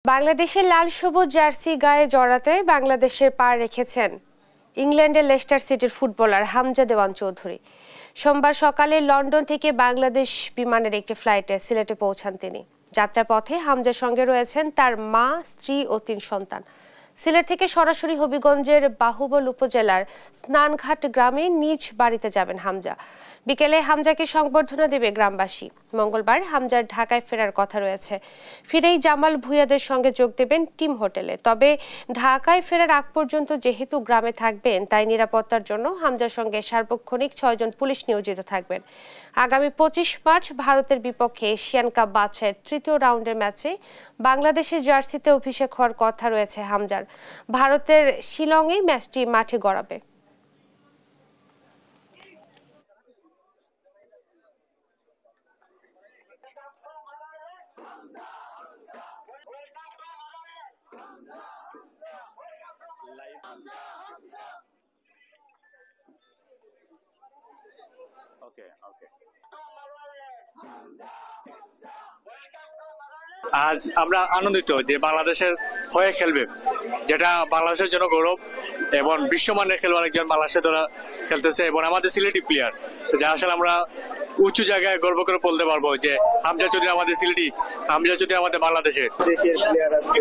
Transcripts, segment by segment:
বাংলাদেশের লাল সবুজ জার্সি গায়ে জড়াতে বাংলাদেশের পা রেখেছেন ইংল্যান্ডের লেস্টার সিটির ফুটবলার হামজা দেওয়ান চৌধুরী। সোমবার সকালে লন্ডন থেকে বাংলাদেশ বিমানের একটি ফ্লাইটে সিলেটে পৌঁছান তিনি। যাত্রাপথে হামজার সঙ্গে রয়েছেন তার মা, স্ত্রী ও ৩ সন্তান। সিলেট থেকে সরাসরি হবিগঞ্জের বাহুবল উপজেলার স্নানঘাট গ্রামে নিজ বাড়িতে যাবেন হামজা। বিকেলে হামজাকে সংবর্ধনা দেবে গ্রামবাসী। মঙ্গলবার হামজার ঢাকায় ফেরার কথা রয়েছে। ফিরেই জামাল ভুঁইয়াদের সঙ্গে যোগ দেবেন টিম হোটেলে। তবে ঢাকায় ফেরার আগ পর্যন্ত যেহেতু গ্রামে থাকবেন, তাই নিরাপত্তার জন্য হামজার সঙ্গে সার্বক্ষণিক 6 জন পুলিশ নিয়োজিত থাকবেন। আগামী 25 মার্চ ভারতের বিপক্ষে এশিয়ান কাপ বাছাইয়ের 3য় রাউন্ডের ম্যাচে বাংলাদেশের জার্সিতে অভিষেক হওয়ার কথা রয়েছে হামজার। ভারতের শিলংয়ে ম্যাচটি মাঠে গড়াবে। আজ আমরা আনন্দিত যে বাংলাদেশের হয়ে খেলবে, যেটা বাংলাদেশের জন্য গৌরব এবং বিশ্বমানের খেলোয়াড় একজন বাংলাদেশে তারা খেলতেছে এবং আমাদের সিলেটি প্লেয়ার, যা আসলে আমরা উঁচু জায়গায় গর্ব করে বলতে পারবো যে হামজা চৌধুরী আমাদের সিলেটি, হামজা চৌধুরী আমাদের বাংলাদেশের প্লেয়ার। আজকে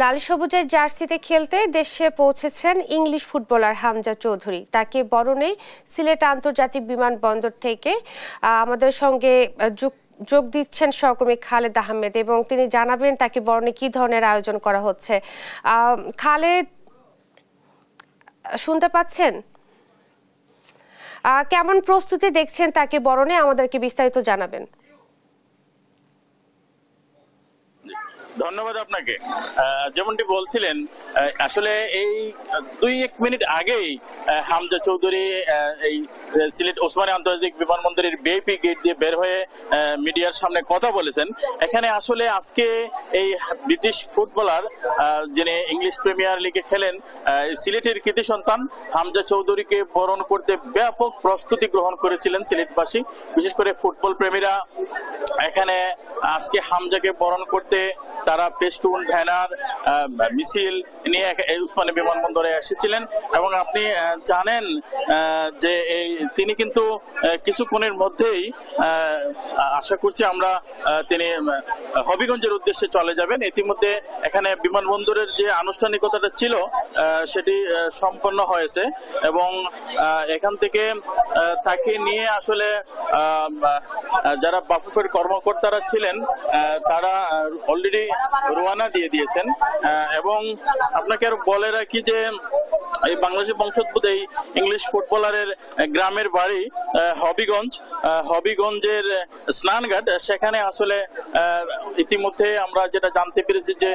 লাল সবুজের জার্সিতে খেলতে দেশে পৌঁছেছেন ইংলিশ ফুটবলার হামজা চৌধুরী। তাকে বরণে সিলেট আন্তর্জাতিক বিমানবন্দর থেকে আমাদের সঙ্গে যোগ দিচ্ছেন সহকর্মী খালেদ আহমেদ এবং তিনি জানাবেন তাকে বরণে কি ধরনের আয়োজন করা হচ্ছে। খালেদ, শুনতে পাচ্ছেন? কেমন প্রস্তুতি দেখছেন তাকে বরণে, আমাদেরকে বিস্তারিত জানাবেন। ধন্যবাদ আপনাকে। যেমনটি বলছিলেন, আসলে এই 2-1 মিনিট আগেই হামজা চৌধুরী এই সিলেট ওসমানী আন্তর্জাতিক বিমানবন্দরের ভিআইপি গেট দিয়ে বের হয়ে মিডিয়ার সামনে কথা বলেছেন। এখানে আসলে আজকে এই ব্রিটিশ ফুটবলার যিনি ইংলিশ প্রিমিয়ার লিগে খেলেন, সিলেটের কৃতি সন্তান হামজা চৌধুরীকে বরণ করতে ব্যাপক প্রস্তুতি গ্রহণ করেছিলেন সিলেটবাসী, বিশেষ করে ফুটবল প্রেমীরা। এখানে আজকে হামজাকে বরণ করতে তারা ফেস্টুন, ব্যানার, মিছিল নিয়ে উসমানী বিমানবন্দরে এসেছিলেন এবং আপনি জানেন যে তিনি কিন্তু কিছুক্ষণের মধ্যেই আশা করছি আমরা তিনি হবিগঞ্জের উদ্দেশ্যে চলে যাবেন। ইতিমধ্যে এখানে বিমানবন্দরের যে আনুষ্ঠানিকতাটা ছিল সেটি সম্পন্ন হয়েছে এবং এখান থেকে তাকে নিয়ে আসলে যারা বাফুফের কর্মকর্তারা ছিলেন তারা অলরেডি রওনা দিয়ে দিয়েছেন। এবং আপনাকে আর বলে রাখি যে এই বাংলাদেশি বংশোদ্ভূত এই ইংলিশ ফুটবলারের গ্রামের বাড়ি হবিগঞ্জের স্নানঘাট। সেখানে আসলে ইতিমধ্যে আমরা যেটা জানতে পেরেছি যে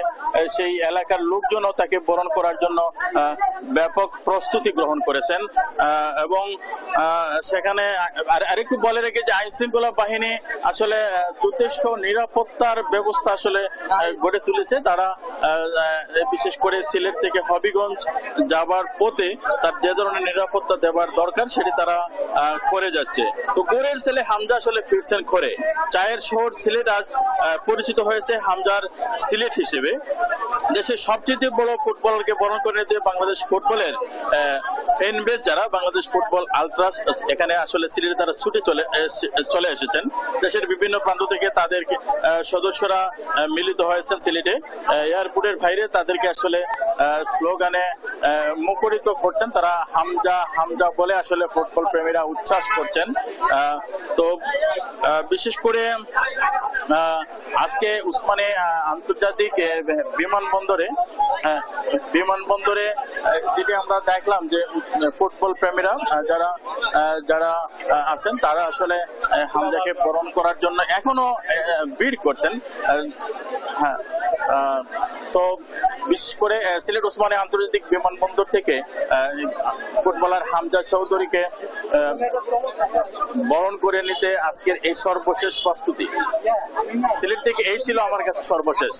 সেই এলাকার লোকজনও তাকে বরণ করার জন্য ব্যাপক প্রস্তুতি গ্রহণ করেছেন এবং সেখানে আরেকটু বলে রেখে যে আইন শৃঙ্খলা বাহিনী আসলে যথেষ্ট নিরাপত্তার ব্যবস্থা আসলে গড়ে তুলেছে। তারা বিশেষ করে সিলেট থেকে হবিগঞ্জ যাবার পথে তার যে ধরনের নিরাপত্তা দেওয়ার দরকার সেটি তারা করে যাচ্ছে। তো গোরের ছেলে হামজা আসলে ফিরছেন ঘরে। চায়ের শহর সিলেট আজ পরিচিত হয়েছে হামজার সিলেট হিসেবে। দেশের সবচেয়ে বড় ফুটবলারকে বরণ করে নিতে বাংলাদেশ ফুটবলের ফ্যান বেস যারা, বাংলাদেশ ফুটবল আলট্রাস, এখানে আসলে সিলেটে তারা ছুটে চলে এসেছেন। দেশের বিভিন্ন প্রান্ত থেকে তাদের সদস্যরা মিলিত হয়েছেন সিলেটে। এয়ারপোর্টের বাইরে তাদেরকে আসলে স্লোগানে মুখরিত করছেন। তারা হামজা হামজা বলে আসলে ফুটবল প্রেমীরা উচ্ছ্বাস করছেন। তো বিশেষ করে আজকে উসমানী আন্তর্জাতিক বিমানবন্দরে যেটি আমরা দেখলাম যে ফুটবল প্রেমীরা যারা আছেন তারা আসলে হামজাকে বরণ করার জন্য এখনো ভিড় করছেন। হ্যাঁ, তো বিশেষ করে সিলেট ওসমানী আন্তর্জাতিক বিমানবন্দর থেকে ফুটবলার হামজা চৌধুরীকে বরণ করে নিতে আজকের এই সর্বশেষ প্রস্তুতি। সিলেট থেকে এই ছিল আমার কাছে সর্বশেষ।